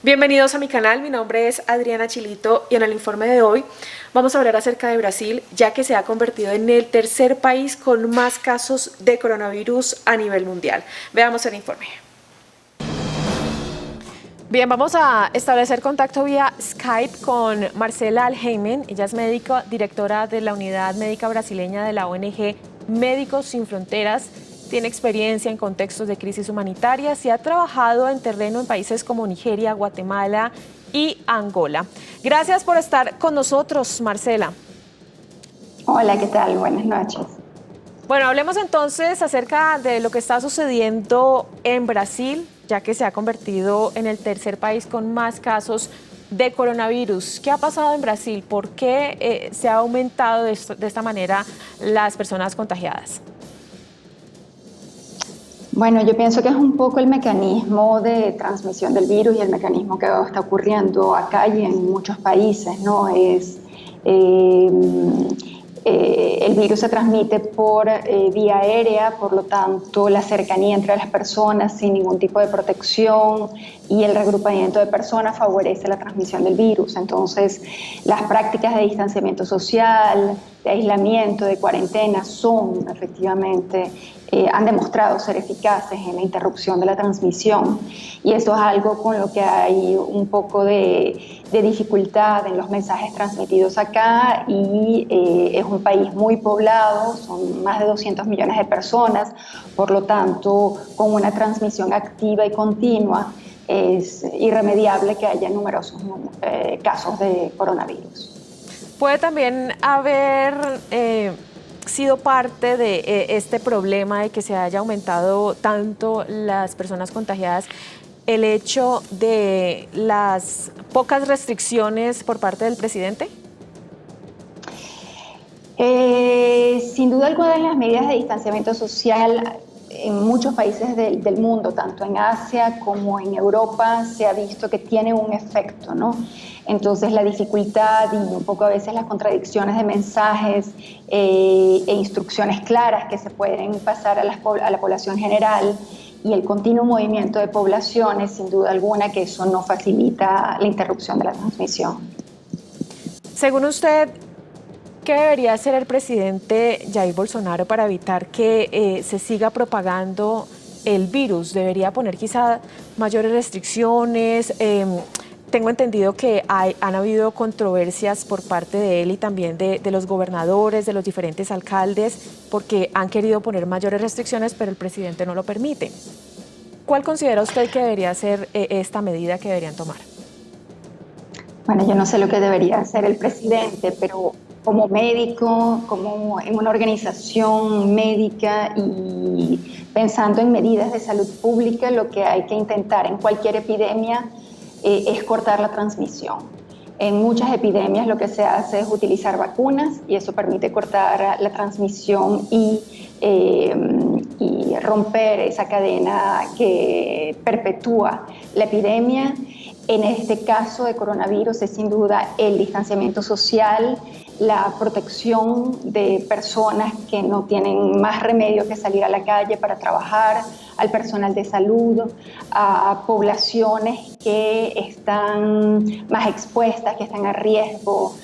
Bienvenidos a mi canal, mi nombre es Adriana Chilito y en el informe de hoy vamos a hablar acerca de Brasil, ya que se ha convertido en el tercer país con más casos de coronavirus a nivel mundial. Veamos el informe. Bien, vamos a establecer contacto vía Skype con Marcela Alheimen. Ella es médica, directora de la Unidad Médica Brasileña de la ONG Médicos Sin Fronteras. Tiene experiencia en contextos de crisis humanitarias y ha trabajado en terreno en países como Nigeria, Guatemala y Angola. Gracias por estar con nosotros, Marcela. Hola, ¿qué tal? Buenas noches. Bueno, hablemos entonces acerca de lo que está sucediendo en Brasil, ya que se ha convertido en el tercer país con más casos de coronavirus. ¿Qué ha pasado en Brasil? ¿Por qué se ha aumentado de esta manera las personas contagiadas? Bueno, yo pienso que es un poco el mecanismo de transmisión del virus y el mecanismo que está ocurriendo acá y en muchos países, ¿no? El virus se transmite por vía aérea, por lo tanto la cercanía entre las personas sin ningún tipo de protección y el regrupamiento de personas favorece la transmisión del virus. Entonces las prácticas de distanciamiento social, de aislamiento, de cuarentena son efectivamente, han demostrado ser eficaces en la interrupción de la transmisión y eso es algo con lo que hay un poco de dificultad en los mensajes transmitidos acá y es un país muy poblado, son más de 200 millones de personas, por lo tanto con una transmisión activa y continua es irremediable que haya numerosos casos de coronavirus. Puede también haber sido parte de este problema de que se haya aumentado tanto las personas contagiadas el hecho de las pocas restricciones por parte del presidente. Sin duda alguna, las medidas de distanciamiento social en muchos países del mundo, tanto en Asia como en Europa, se ha visto que tiene un efecto, ¿no? Entonces la dificultad y un poco a veces las contradicciones de mensajes e instrucciones claras que se pueden pasar a la población general y el continuo movimiento de poblaciones, sin duda alguna que eso no facilita la interrupción de la transmisión. Según usted, ¿qué debería hacer el presidente Jair Bolsonaro para evitar que se siga propagando el virus? ¿Debería poner quizá mayores restricciones? Tengo entendido que han habido controversias por parte de él y también de los gobernadores, de los diferentes alcaldes, porque han querido poner mayores restricciones, pero el presidente no lo permite. ¿Cuál considera usted que debería ser esta medida que deberían tomar? Bueno, yo no sé lo que debería hacer el presidente, pero como médico, como en una organización médica y pensando en medidas de salud pública, lo que hay que intentar en cualquier epidemia es cortar la transmisión. En muchas epidemias lo que se hace es utilizar vacunas y eso permite cortar la transmisión y romper esa cadena que perpetúa la epidemia. En este caso de coronavirus es sin duda el distanciamiento social, la protección de personas que no tienen más remedio que salir a la calle para trabajar, al personal de salud, a poblaciones que están más expuestas, que están a riesgo,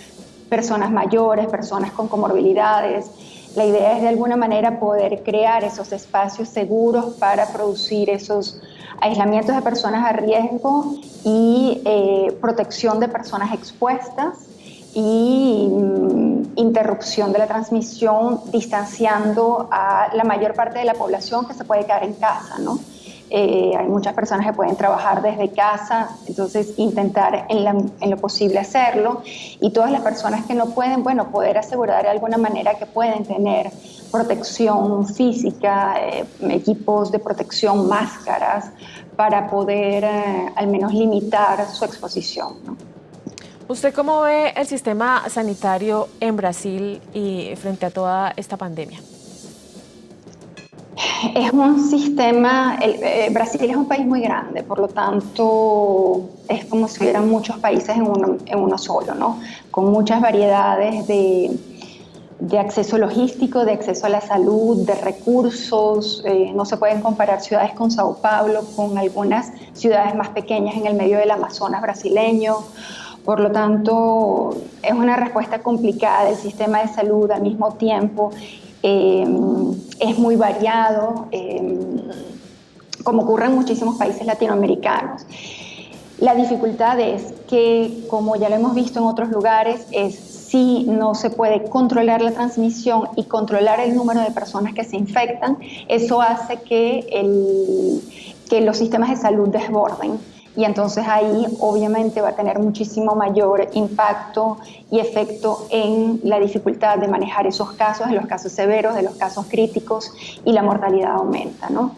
personas mayores, personas con comorbilidades. La idea es de alguna manera poder crear esos espacios seguros para producir esos aislamientos de personas a riesgo y protección de personas expuestas y interrupción de la transmisión distanciando a la mayor parte de la población que se puede quedar en casa, ¿no? Hay muchas personas que pueden trabajar desde casa, entonces intentar en lo posible hacerlo y todas las personas que no pueden, bueno, poder asegurar de alguna manera que pueden tener protección física, equipos de protección, máscaras, para poder al menos limitar su exposición, ¿no? ¿Usted cómo ve el sistema sanitario en Brasil y frente a toda esta pandemia? Es un sistema, Brasil es un país muy grande, por lo tanto es como si hubieran muchos países en uno solo, ¿no? Con muchas variedades de acceso logístico, de acceso a la salud, de recursos. No se pueden comparar ciudades con Sao Paulo, con algunas ciudades más pequeñas en el medio del Amazonas brasileño. Por lo tanto, es una respuesta complicada del sistema de salud. Al mismo tiempo, es muy variado, como ocurre en muchísimos países latinoamericanos. La dificultad es que, como ya lo hemos visto en otros lugares, si no se puede controlar la transmisión y controlar el número de personas que se infectan, eso hace que los sistemas de salud desborden. Y entonces ahí obviamente va a tener muchísimo mayor impacto y efecto en la dificultad de manejar esos casos, de los casos severos, de los casos críticos, y la mortalidad aumenta, ¿no?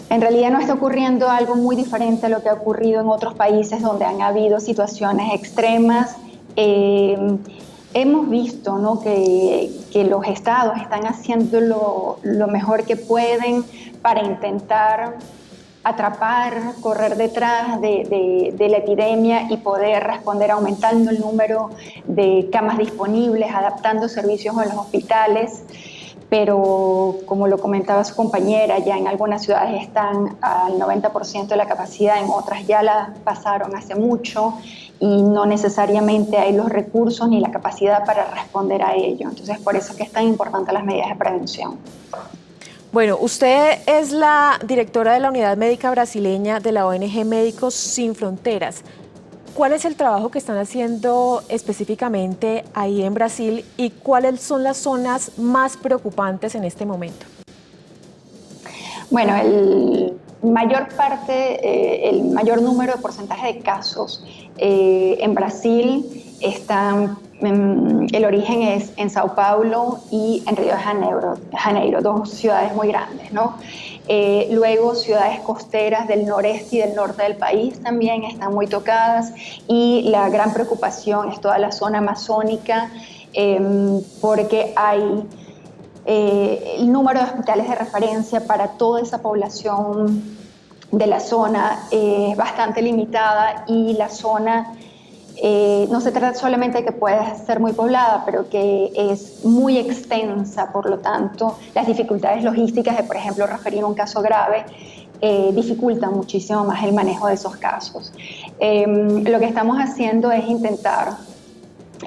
En realidad no está ocurriendo algo muy diferente a lo que ha ocurrido en otros países donde han habido situaciones extremas. Hemos visto, ¿no?, que los estados están haciendo lo mejor que pueden para intentar atrapar, correr detrás de la epidemia y poder responder aumentando el número de camas disponibles, adaptando servicios en los hospitales. Pero como lo comentaba su compañera, ya en algunas ciudades están al 90% de la capacidad, en otras ya la pasaron hace mucho y no necesariamente hay los recursos ni la capacidad para responder a ello. Entonces, por eso es que es tan importante las medidas de prevención. Bueno, usted es la directora de la Unidad Médica Brasileña de la ONG Médicos Sin Fronteras. ¿Cuál es el trabajo que están haciendo específicamente ahí en Brasil y cuáles son las zonas más preocupantes en este momento? Bueno, el mayor número de porcentaje de casos en Brasil están, el origen es en Sao Paulo y en Río de Janeiro, dos ciudades muy grandes, ¿no? Luego ciudades costeras del noreste y del norte del país también están muy tocadas, y la gran preocupación es toda la zona amazónica, porque hay el número de hospitales de referencia para toda esa población de la zona es bastante limitada, y la zona no se trata solamente de que pueda ser muy poblada, pero que es muy extensa. Por lo tanto, las dificultades logísticas de, por ejemplo, referir un caso grave dificultan muchísimo más el manejo de esos casos. Lo que estamos haciendo es intentar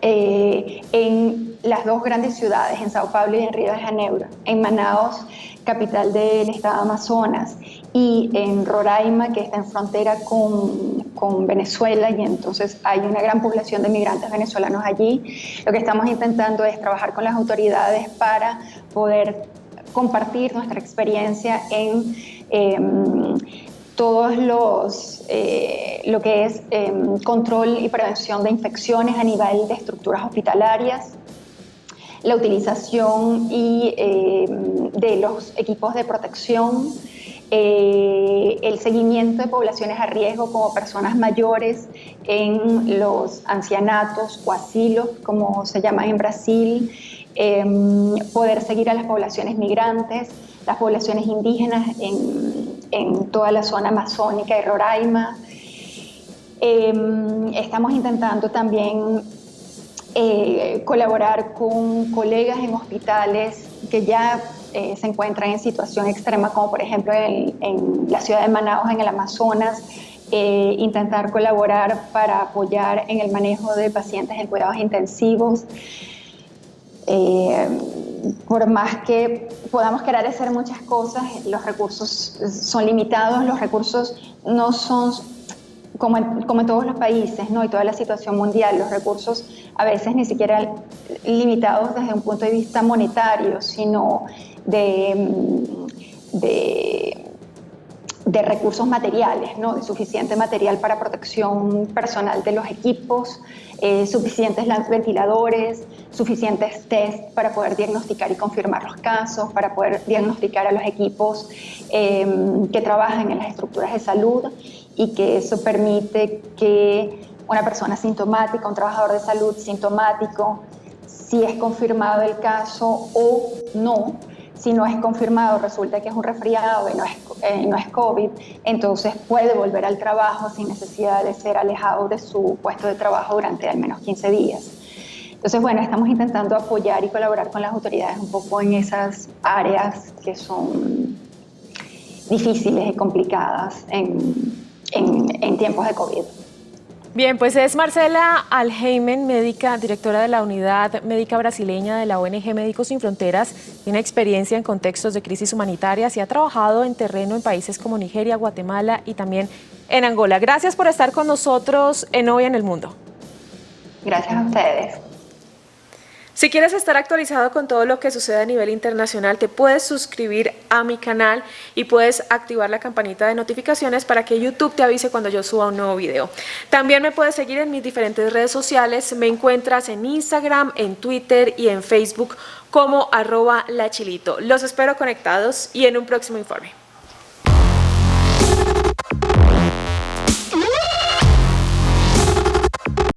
en las dos grandes ciudades, en Sao Paulo y en Río de Janeiro, en Manaus, capital del estado de Amazonas, y en Roraima, que está en frontera con Venezuela, y entonces hay una gran población de migrantes venezolanos allí. Lo que estamos intentando es trabajar con las autoridades para poder compartir nuestra experiencia en todos lo que es control y prevención de infecciones a nivel de estructuras hospitalarias, la utilización de los equipos de protección, el seguimiento de poblaciones a riesgo como personas mayores en los ancianatos o asilos, como se llama en Brasil, poder seguir a las poblaciones migrantes, las poblaciones indígenas en toda la zona amazónica y Roraima. Estamos intentando también colaborar con colegas en hospitales que ya se encuentran en situación extrema, como por ejemplo en la ciudad de Manaus, en el Amazonas, intentar colaborar para apoyar en el manejo de pacientes en cuidados intensivos. Por más que podamos querer hacer muchas cosas, los recursos son limitados, los recursos no son como en todos los países, ¿no? Y toda la situación mundial, los recursos a veces ni siquiera limitados desde un punto de vista monetario, sino de recursos materiales, ¿no? De suficiente material para protección personal de los equipos, suficientes ventiladores, suficientes test para poder diagnosticar y confirmar los casos, para poder diagnosticar a los equipos que trabajan en las estructuras de salud, y que eso permite que una persona sintomática, un trabajador de salud sintomático, si es confirmado el caso o no, si no es confirmado, resulta que es un resfriado y no es COVID, entonces puede volver al trabajo sin necesidad de ser alejado de su puesto de trabajo durante al menos 15 días. Entonces, bueno, estamos intentando apoyar y colaborar con las autoridades un poco en esas áreas que son difíciles y complicadas en tiempos de COVID. Bien, pues es Marcela Alheimen, médica, directora de la Unidad Médica Brasileña de la ONG Médicos Sin Fronteras. Tiene experiencia en contextos de crisis humanitarias y ha trabajado en terreno en países como Nigeria, Guatemala y también en Angola. Gracias por estar con nosotros en Hoy en el Mundo. Gracias a ustedes. Si quieres estar actualizado con todo lo que sucede a nivel internacional, te puedes suscribir a mi canal y puedes activar la campanita de notificaciones para que YouTube te avise cuando yo suba un nuevo video. También me puedes seguir en mis diferentes redes sociales. Me encuentras en Instagram, en Twitter y en Facebook como @lachilito. Los espero conectados y en un próximo informe.